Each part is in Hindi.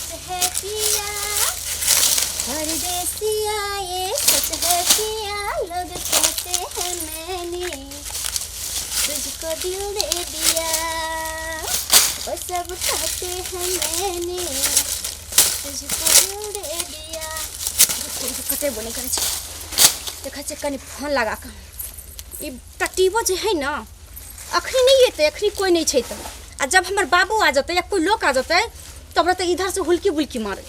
सच है पिया परदेसिया, ये सच है पिया, लोग कहते हैं मैंने तुझको दिल दे दिया, वो सब कहते हैं मैंने तुझको दिल दे दिया। कते बोले करे छे देखा छे कनी फोन लगा कर ई टटीबो जे है ना अखनी नहीं है, अखनी कोई नहीं छे। आ जब हमार बाबू आ जाते या कोई लोग आ जाते तो हमरा तो इधर से हुलकी बुलकी मारे।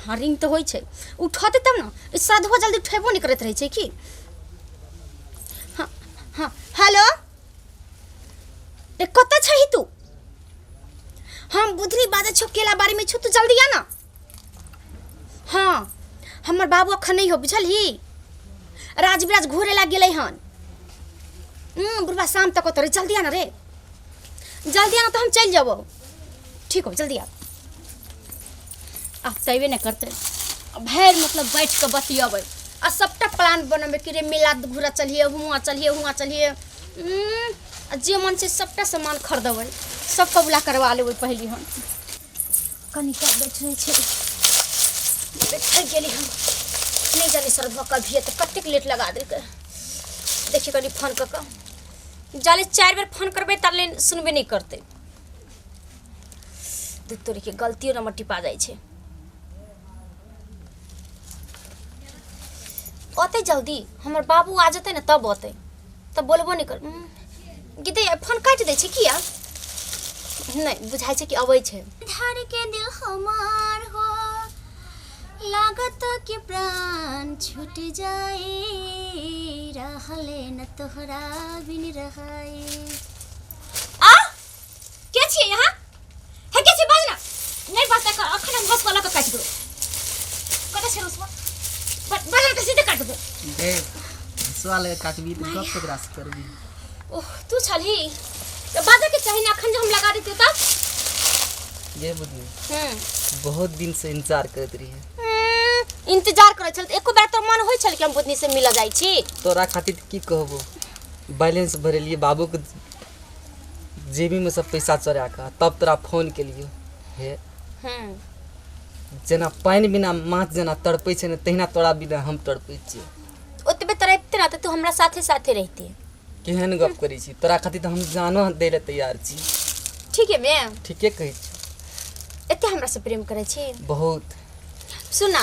हाँ रिंग तो होई छे, उठाते तब ना साधुआ जल्दी उठेबो नहीं करत रहे छे की। हाँ हाँ हेलो ए कत छही तू? हम बुधनी बाजे छो केला बारी में छु, तू जल्दी आ ना। हाँ हमर बाबू अखन नहीं हो बुझलही, राज बिराज घूरे लाग गेलै हन। बुढ़वा शाम तक तोरे जल्दी आना रे, जल्दी आना तो हम चल जाबो। ठीक हो जल्दी आ। आप तैबे नहीं करते भैर मतलब बैठ के बतियाबे आ सबटा प्लान बनबे कि रे मेला घूरा चलिए, हुआ चलिए, हुआ चलिए। जे मन से सबटा सामान खरीदबे, सब कबूला करवा लेबे पहली हम। कनी का बैठने छे बैठ गेली हम, नहीं जाने सरधवा कभी तो कतेक लेट लगा दे कर। देखिए कनी फोन कर जाले 4 बार फोन करबे ताले सुनबे नहीं करते। देख तोरी के गलतियों नंबर टिपा जाए छे। ओते जल्दी हमर बाबू आ जते ना तब ओते, तब बोलबो नहीं कर। गीते फोन काट दे छे किया नहीं बुझाई छे कि अबै छे। धार के दिल हमार हो लागत कि प्राण छूट जाए, रहले न तोहरा बिन रहाए। आ के छे यहाँ है के छे बाजना नहीं बात कर अखन हम हंस वाला का काट दो। कत छे रसवा बाजना के सीधे काट दो दे हंसवाले काटबी तो कब तक रास करबी। ओह तू छलही तो बाजा के चाहिए अखन जो हम लगा देते तब ये बुद्धि बहुत दिन से इंतजार करत रही है। इंतजार करे छल एको बार तो मन होय छल कि हम बुद्धि से मिल जाई छी। तोरा खातिर की कहबो, बैलेंस भरेलिए बाबू के जेबी में सब पैसा चोरा का तब तोरा फोन के लिए हे। जना पानी बिना माछ जना तड़पै छै न तहिना तोरा बिना हम तड़पै छी। ओतबे तड़पते ना तो हमरा साथे साथे रहती। केहन गप करै छी, तोरा खातिर तो हम जानो दे ले तैयार छी। ठीक है मैं ठीके कहै छी। एते हमरा से प्रेम करे छी बहुत। सुना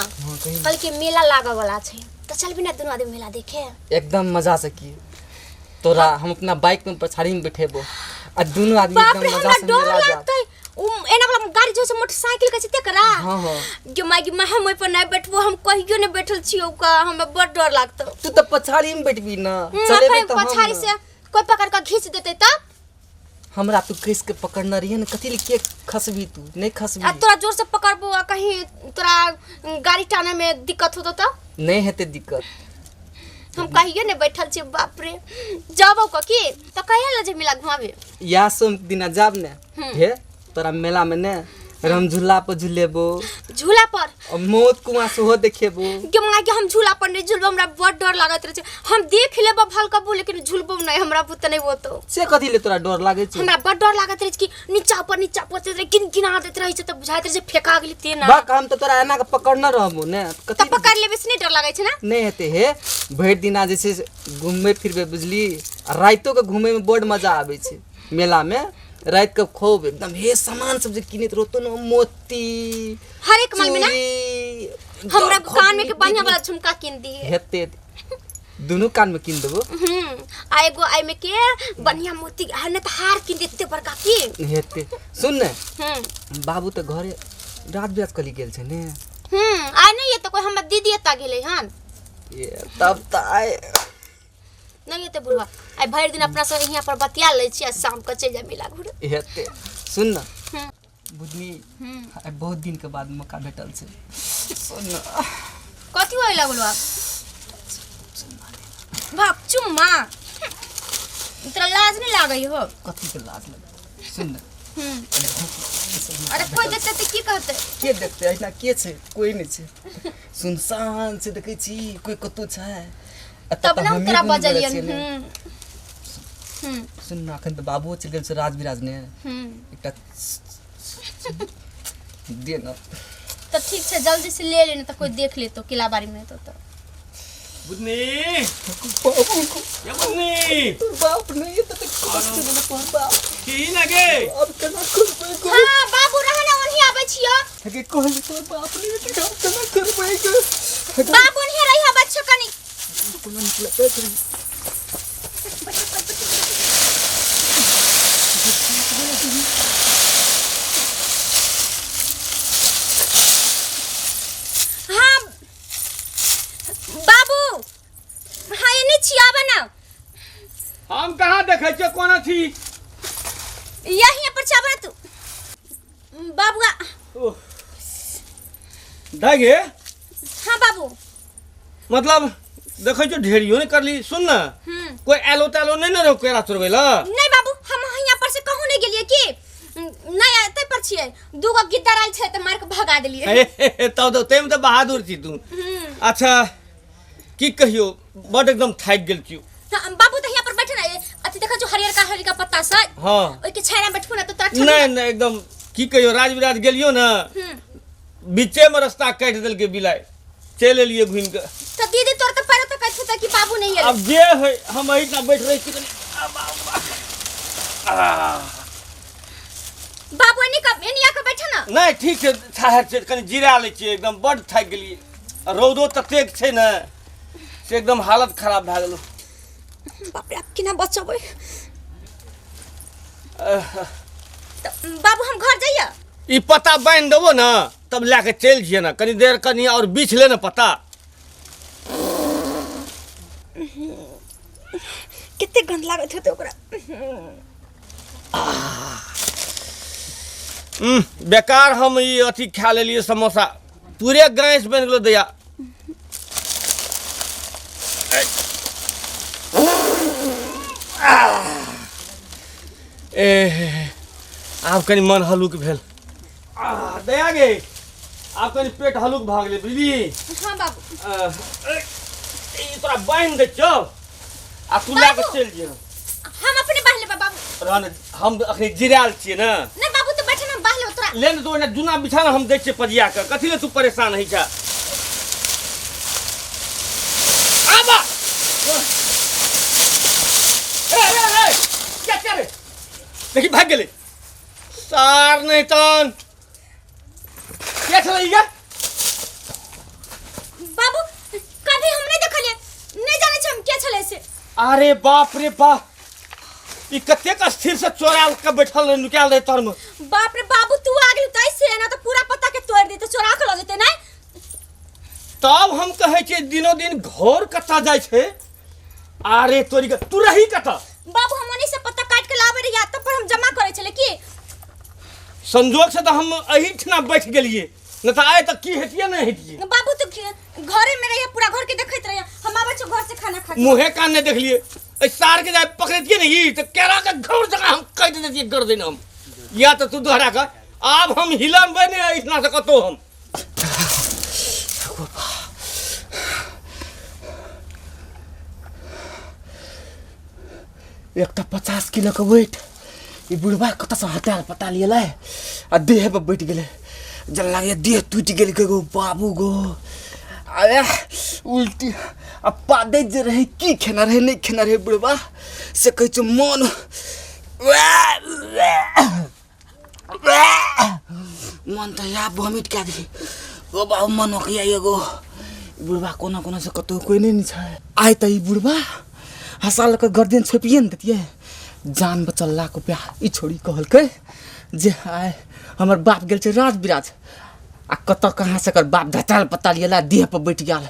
कल के मेला लागे वाला छै तो चल बिना दोनों आदमी मेला देखे एकदम मजा से की। तोरा हम अपना बाइक में पछाड़ी में बैठेबो आ दोनों आदमी एकदम मजा से मेला जाते। एना वाला गाड़ी जो से मोटरसाइकिल के ते करा। हां हां जो मागी मैं हम ओइ पर नहीं बैठबो, हम कहियो नहीं बैठल छियो का, हमरा बड़ डर लागतो। तू तो पछाड़ी में बैठबी ना, चलेबे तो हम पछाड़ी से कोई पकड़ के खींच देते तब हमरा तू कस के पकड़ना रही न कथि के खसबी, तू नहीं खसबी। आ तोरा जोर से पकड़बो आ कहीं तोरा गाड़ी टाने में दिक्कत होतो त नहीं हेते दिक्कत। हम कहियो नहीं बैठल छी। बाप रे जाबो क की त कहिया ले जे मिला घुमावे या सोम दिना जाब ने हे तोरा मेला में ने हम झूला पर झूलेबो, झूला पर और मौत कुआं से हो देखेबो के मां के हम झूला पर नहीं झूलबो, हमरा बड़ डर लागत रहे छै। हम देख लेबो भलकबो लेकिन झूलबो नहीं, हमरा बुत नहीं होतो से कथि ले तोरा डर लागे छै। हमरा बड़ डर लागत रहे कि नीचा पर से किन किना देत रहे छै त बुझाइत रहे फेका गेली ते ना। बा काम तो तोरा एना के पकड़ना रहबो ने कथि पकड़ लेबे से नहीं डर लागे छै ना। नहीं हेते हे भर दिना जैसे घूमे फिरबे बुझली, राइतो के घूमे में बड़ मजा आवे छै। मेला में रात के खूब एकदम हे सामान सब जे किनत रहतो न मोती हर एक माल में ना हमरा कान में के बढ़िया वाला झुमका किन दी हेते दोनों कान में किन देबो। आ एगो आई में के बढ़िया मोती हने त हार किन देते बड़का की हेते। सुन ने बाबू तो घरे रात बिरात कली गेल छै ने। आ नहीं ये तो कोई हमर दीदी एता गेलै हन ये तब त आए नहीं एते बुढ़वा आई भर दिन अपना से यहां पर बतिया ले छी आ शाम के चल जा मेला घुरे हेते। सुन ना बुझनी आई बहुत दिन के बाद मौका भेटल छै। सुन ना कथि होय लागलवा भाग चुम्मा तोरा लाज नहीं लागई हो। कथि के लाज लगे। सुन ना अरे कोई देखते त की कहते के देखते ऐना के छै, कोई नहीं छै। सुनसान से देखे छी कोई कतो छै तब ना हमें तोरा दुनू बड़े बजलियन छियै ने। सुन ना अखन तऽ बाबुओ चलि गेल छै राज विराज ने एकटा दे ना। तो ठीक है जल्दी से ले लेना तो कोई देख ले तो किला बारी में तो बुधनी बाबू को या बुधनी बाप नहीं तो कष्ट देना पर बाप की लगे अब केना करबै गो। हां बाबू रहना ओनही आबै छियो हगे कहल तो बाप नहीं तो हम केना करबै गो। बाबू नहीं रही है बच्चा कनी कोना निकलतै छै। हां बाबू हां ये नहीं छिया बना हम कहाँ देखे छे कोना थी यहीं पर चाबा तू बाबूआ दागे हां बाबू मतलब देखे छो ढेरियो ने करली। सुन ना कोई एलो तेलो नहीं न रहो केरा चोरबै ला। नहीं बाबू हम यहाँ पर से कहूं नहीं गेलिए की नहीं आते पर छिए दूगो गिद्दर आइल छे त मार के भगा देलिए। तब तो तेम तो बहादुर छी तू। अच्छा की कहियो बड एकदम थाक गेल छी। बाबू तो यहाँ पर बैठे ना अथी देखा जो हरियर का पत्ता से हां ओइ के छाया में बैठू ना तो तोरा नहीं नहीं एकदम की कहियो राज विराज गेलियो ना बीचे में रास्ता काट देल के बिलाय चल एलिए घुम के। तो दीदी तोर तो पैर तो कहत था कि बाबू नहीं है। अब जे है हम एही ना बैठ रही छी। बाबू नहीं कब नहीं आके बैठे ना नहीं ठीक छै ठहर छै कनी जिरा लै छी एकदम बड थाक गेलिए। रौदो ततेक छै ना से एकदम हालत खराब भ गेलो। बाप रे आप किना बचबै बाबू हम घर जाइए ई पता बांध देबो ना तब लेके चल जिए ना कनी देर कनी और बीछ ले ना पता। कितने गंद लागत होते ओकरा। बेकार हम ई अथी खा लेलिए समोसा पूरे गैस बन गेलो दया। ए आब कनी मन हलुक भेल। दया गे आब कनी पेट हलुक भ गेलै बुझली। हां बाबू ई तोरा बांध दे छौ आ तू लेके चल जिए। हम अपने बाहले बाबू रहन हम अखनी जिराल छिए ना। नहीं बाबू तो बैठे ना बाहले तोरा ले न तो जुना बिछाना हम दै छिए पजिया के कथि ले तू परेशान है छा। आबा ए क्या करे देखी भाग गेले सार नहीं तन क्या चलेगा। बाबू कभी हम नहीं देखलिए नहीं जाने छ हम क्या छले से। अरे बाप रे बाप ई कतेक स्थिर से चोरा के बैठल रहे निकाल दे तर में। बाप रे बाबू तू आ गेल तैसे ना तो पूरा पत्ता के तोड़ दे तो चोरा के ल जेते नहीं। तब हम कहे छे दिनो दिन घर कटा जाय छे। अरे तोरी के तू रही कटा बाबू हम ओनी से पत्ता काट के लावे रहिया तब पर हम जमा करे छले की संजोग से तो हम अही ठना बैठ गेलिए न तो आए तो की हेतिए नहीं हेतिए। बाबू तो घरे में रहिए पूरा घर के देखत रहिए हम आवे छ घर से खाना खा के। मुहे कान ने देख लिए ए सार के जाए पकड़तिए नहीं तो केरा के घर जगह हम काट देतिए कर देना हम या तो तू दोहरा का अब हम हिलन बने इतना से कतो हम। एक तो 50 किलो का वेट ये बुढ़वा कत से हटाल पता लियला आ देह पे बैठ गेले जल लागे देह टूट गेल के गो बाबू गो। अरे उल्टी अब पादे जे रहे की खेना रहे नहीं खेना रहे बुढ़वा से कह छ मन मन तो या वॉमिट क्या दी ओ बाबू मन हो गया गो बुढ़वा कोना कोना से कतो कोई नहीं छ आइ त ई बुढ़वा हसाल के गर्दन छोपिए न देतिए जान बचल लाख रुपया ई छोड़ी कहल के जे आए हमर बाप गेल छै राज विराज आ कत कहाँ से कर बाप धचाल पता लियला देह पर बैठ गेल